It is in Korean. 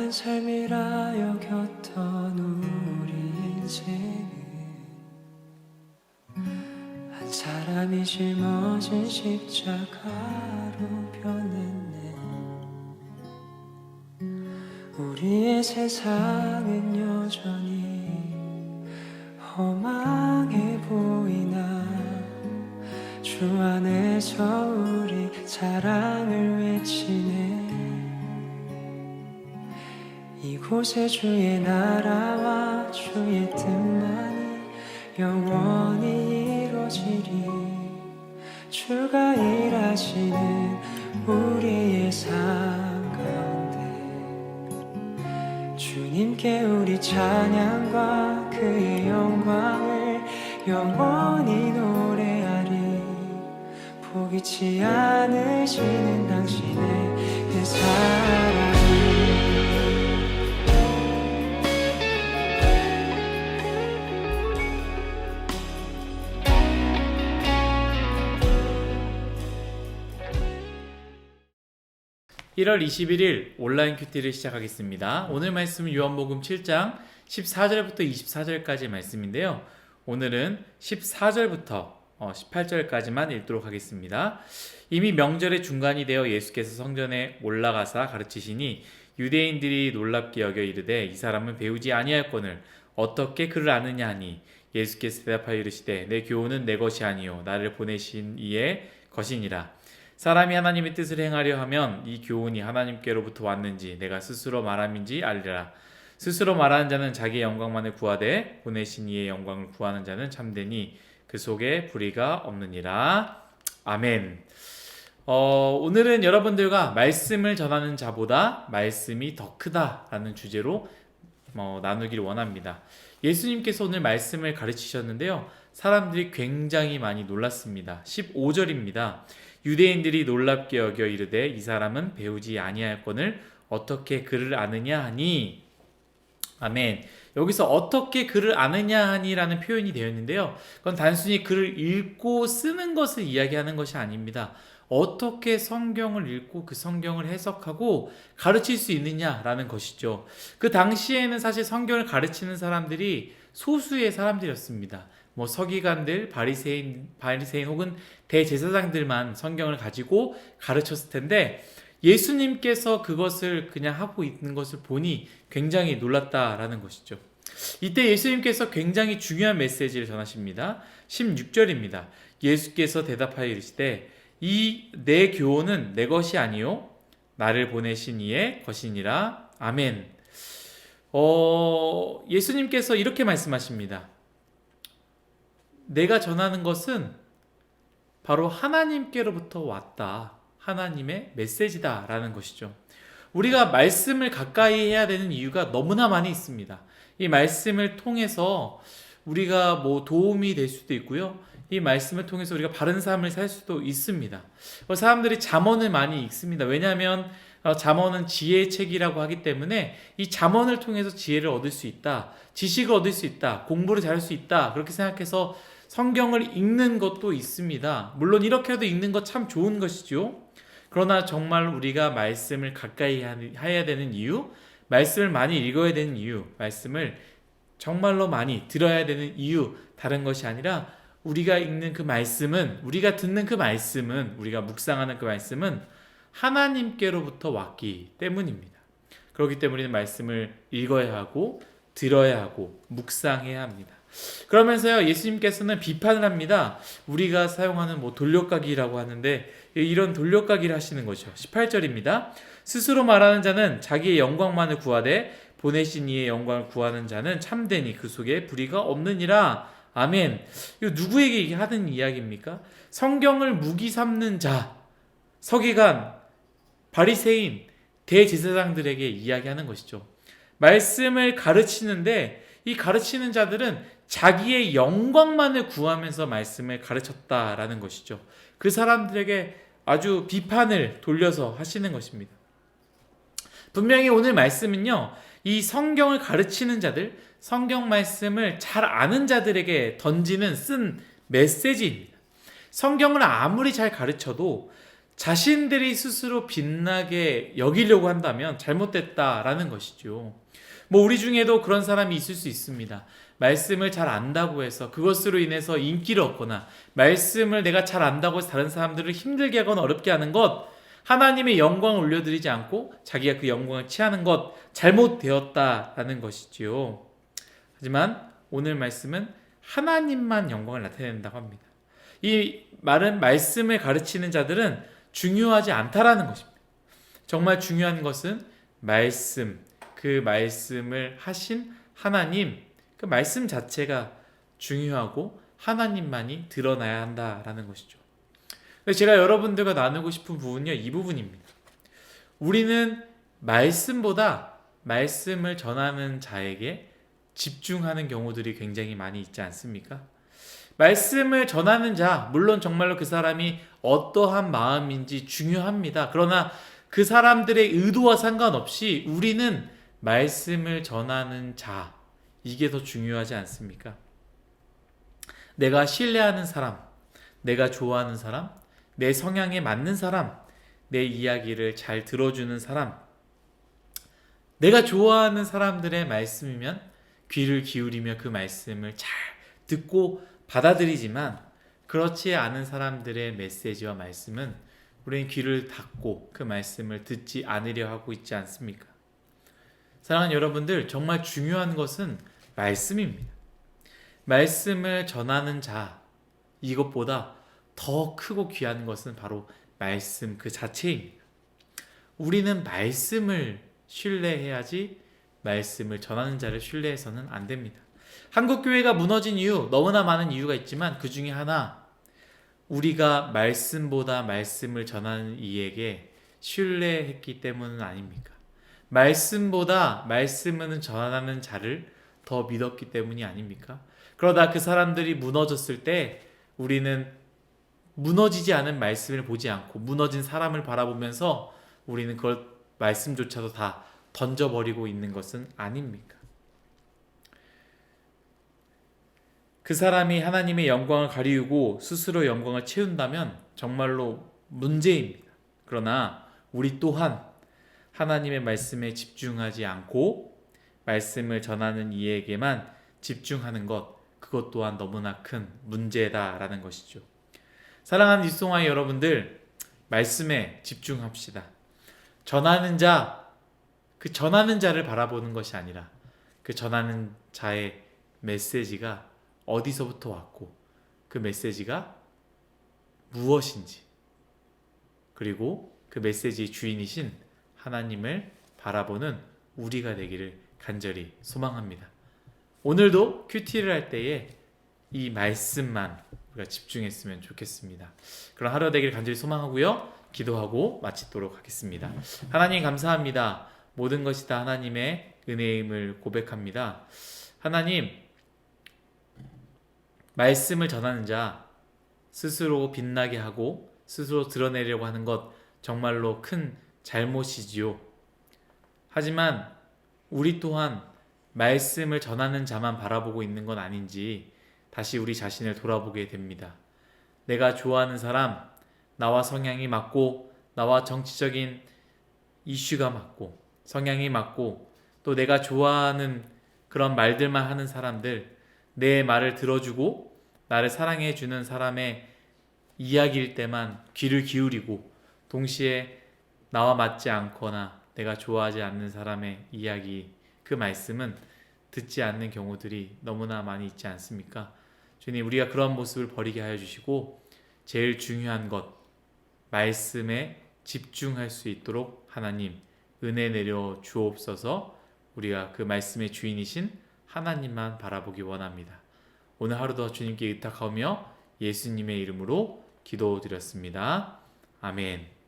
작은 삶이라 여겼던 우리 인생은 한 사람이 짊어진 십자가로 변했네. 우리의 세상은 여전히 험하게 보이나 주 안에서 우리 사랑을 외치네. 이곳에 주의 나라와 주의 뜻만이 영원히 이루어지리. 주가 일하시는 우리의 삶 가운데 주님께 우리 찬양과 그의 영광을 영원히 노래하리. 포기치 않으시는 당신의 그 사랑이 1월 21일 온라인 큐티를 시작하겠습니다. 오늘 말씀은 요한복음 7장 14절부터 24절까지의 말씀인데요. 오늘은 14절부터 18절까지만 읽도록 하겠습니다. 이미 명절의 중간이 되어 예수께서 성전에 올라가사 가르치시니 유대인들이 놀랍게 여겨 이르되 이 사람은 배우지 아니할거늘 어떻게 그를 아느냐 하니 예수께서 대답하여 이르시되 내 교훈은 내 것이 아니요 나를 보내신 이의 것이니라. 사람이 하나님의 뜻을 행하려 하면 이 교훈이 하나님께로부터 왔는지 내가 스스로 말함인지 알리라. 스스로 말하는 자는 자기의 영광만을 구하되 보내신 이의 영광을 구하는 자는 참되니 그 속에 불의가 없느니라. 아멘. 오늘은 여러분들과 말씀을 전하는 자보다 말씀이 더 크다라는 주제로 나누기를 원합니다. 예수님께서 오늘 말씀을 가르치셨는데요. 사람들이 굉장히 많이 놀랐습니다. 15절입니다. 유대인들이 놀랍게 여겨 이르되 이 사람은 배우지 아니할거늘 어떻게 그를 아느냐 하니. 아멘. 여기서 어떻게 그를 아느냐 하니라는 표현이 되어 있는데요. 그건 단순히 글을 읽고 쓰는 것을 이야기하는 것이 아닙니다. 어떻게 성경을 읽고 그 성경을 해석하고 가르칠 수 있느냐라는 것이죠. 그 당시에는 사실 성경을 가르치는 사람들이 소수의 사람들이었습니다. 서기관들, 바리새인 혹은 대제사장들만 성경을 가지고 가르쳤을 텐데 예수님께서 그것을 그냥 하고 있는 것을 보니 굉장히 놀랐다라는 것이죠. 이때 예수님께서 굉장히 중요한 메시지를 전하십니다. 16절입니다. 예수께서 대답하여 이르시되 이 내 교훈은 내 것이 아니요 나를 보내신 이의 것이니라. 아멘. 예수님께서 이렇게 말씀하십니다. 내가 전하는 것은 바로 하나님께로부터 왔다. 하나님의 메시지다 라는 것이죠. 우리가 말씀을 가까이 해야 되는 이유가 너무나 많이 있습니다. 이 말씀을 통해서 우리가 도움이 될 수도 있고요. 이 말씀을 통해서 우리가 바른 삶을 살 수도 있습니다. 사람들이 잠언을 많이 읽습니다. 왜냐하면 잠언은 지혜의 책이라고 하기 때문에 이 잠언을 통해서 지혜를 얻을 수 있다. 지식을 얻을 수 있다. 공부를 잘할 수 있다. 그렇게 생각해서 성경을 읽는 것도 있습니다. 물론 이렇게라도 읽는 것 참 좋은 것이죠. 그러나 정말 우리가 말씀을 가까이 해야 되는 이유, 말씀을 많이 읽어야 되는 이유, 말씀을 정말로 많이 들어야 되는 이유, 다른 것이 아니라 우리가 읽는 그 말씀은, 우리가 듣는 그 말씀은, 우리가 묵상하는 그 말씀은 하나님께로부터 왔기 때문입니다. 그렇기 때문에 말씀을 읽어야 하고 들어야 하고 묵상해야 합니다. 그러면서요, 예수님께서는 비판을 합니다. 우리가 사용하는 돌려가기라고 하는데 이런 돌려가기를 하시는 거죠. 18절입니다. 스스로 말하는 자는 자기의 영광만을 구하되 보내신 이의 영광을 구하는 자는 참되니 그 속에 불의가 없느니라. 아멘. 이거 누구에게 하는 이야기입니까? 성경을 무기 삼는 자, 서기관, 바리새인, 대제사장들에게 이야기하는 것이죠. 말씀을 가르치는데 이 가르치는 자들은 자기의 영광만을 구하면서 말씀을 가르쳤다라는 것이죠. 그 사람들에게 아주 비판을 돌려서 하시는 것입니다. 분명히 오늘 말씀은요, 이 성경을 가르치는 자들, 성경 말씀을 잘 아는 자들에게 쓴 메시지입니다. 성경을 아무리 잘 가르쳐도 자신들이 스스로 빛나게 여기려고 한다면 잘못됐다라는 것이죠. 뭐 우리 중에도 그런 사람이 있을 수 있습니다. 말씀을 잘 안다고 해서 그것으로 인해서 인기를 얻거나 말씀을 내가 잘 안다고 해서 다른 사람들을 힘들게 하거나 어렵게 하는 것, 하나님의 영광을 올려드리지 않고 자기가 그 영광을 취하는 것, 잘못되었다라는 것이지요. 하지만 오늘 말씀은 하나님만 영광을 나타낸다고 합니다. 이 말은 말씀을 가르치는 자들은 중요하지 않다라는 것입니다. 정말 중요한 것은 말씀, 그 말씀을 하신 하나님, 그 말씀 자체가 중요하고 하나님만이 드러나야 한다라는 것이죠. 제가 여러분들과 나누고 싶은 부분은요, 이 부분입니다. 우리는 말씀보다 말씀을 전하는 자에게 집중하는 경우들이 굉장히 많이 있지 않습니까? 말씀을 전하는 자, 물론 정말로 그 사람이 어떠한 마음인지 중요합니다. 그러나 그 사람들의 의도와 상관없이 우리는 말씀을 전하는 자, 이게 더 중요하지 않습니까? 내가 신뢰하는 사람, 내가 좋아하는 사람, 내 성향에 맞는 사람, 내 이야기를 잘 들어주는 사람, 내가 좋아하는 사람들의 말씀이면 귀를 기울이며 그 말씀을 잘 듣고 받아들이지만, 그렇지 않은 사람들의 메시지와 말씀은 우리는 귀를 닫고 그 말씀을 듣지 않으려 하고 있지 않습니까? 사랑하는 여러분들, 정말 중요한 것은 말씀입니다. 말씀을 전하는 자, 이것보다 더 크고 귀한 것은 바로 말씀 그 자체입니다. 우리는 말씀을 신뢰해야지 말씀을 전하는 자를 신뢰해서는 안 됩니다. 한국교회가 무너진 이유, 너무나 많은 이유가 있지만 그 중에 하나, 우리가 말씀보다 말씀을 전하는 이에게 신뢰했기 때문은 아닙니까? 말씀보다 말씀을 전하는 자를 더 믿었기 때문이 아닙니까? 그러다 그 사람들이 무너졌을 때 우리는 무너지지 않은 말씀을 보지 않고 무너진 사람을 바라보면서 우리는 그걸 말씀조차도 다 던져버리고 있는 것은 아닙니까? 그 사람이 하나님의 영광을 가리우고 스스로 영광을 채운다면 정말로 문제입니다. 그러나 우리 또한 하나님의 말씀에 집중하지 않고 말씀을 전하는 이에게만 집중하는 것, 그것 또한 너무나 큰 문제다라는 것이죠. 사랑하는 뉴스송아의 여러분들, 말씀에 집중합시다. 전하는 자, 그 전하는 자를 바라보는 것이 아니라 그 전하는 자의 메시지가 어디서부터 왔고 그 메시지가 무엇인지, 그리고 그 메시지의 주인이신 하나님을 바라보는 우리가 되기를 간절히 소망합니다. 오늘도 큐티를 할 때에 이 말씀만 우리가 집중했으면 좋겠습니다. 그런 하루가 되기를 간절히 소망하고요. 기도하고 마치도록 하겠습니다. 하나님 감사합니다. 모든 것이 다 하나님의 은혜임을 고백합니다. 하나님, 말씀을 전하는 자, 스스로 빛나게 하고 스스로 드러내려고 하는 것 정말로 큰 잘못이지요. 하지만 우리 또한 말씀을 전하는 자만 바라보고 있는 건 아닌지 다시 우리 자신을 돌아보게 됩니다. 내가 좋아하는 사람, 나와 성향이 맞고 나와 정치적인 이슈가 맞고 성향이 맞고 또 내가 좋아하는 그런 말들만 하는 사람들, 내 말을 들어주고 나를 사랑해주는 사람의 이야기일 때만 귀를 기울이고 동시에 나와 맞지 않거나 내가 좋아하지 않는 사람의 이야기, 그 말씀은 듣지 않는 경우들이 너무나 많이 있지 않습니까? 주님, 우리가 그런 모습을 버리게 하여 주시고 제일 중요한 것, 말씀에 집중할 수 있도록 하나님 은혜 내려 주옵소서. 우리가 그 말씀의 주인이신 하나님만 바라보기 원합니다. 오늘 하루도 주님께 의탁하며 예수님의 이름으로 기도드렸습니다. 아멘.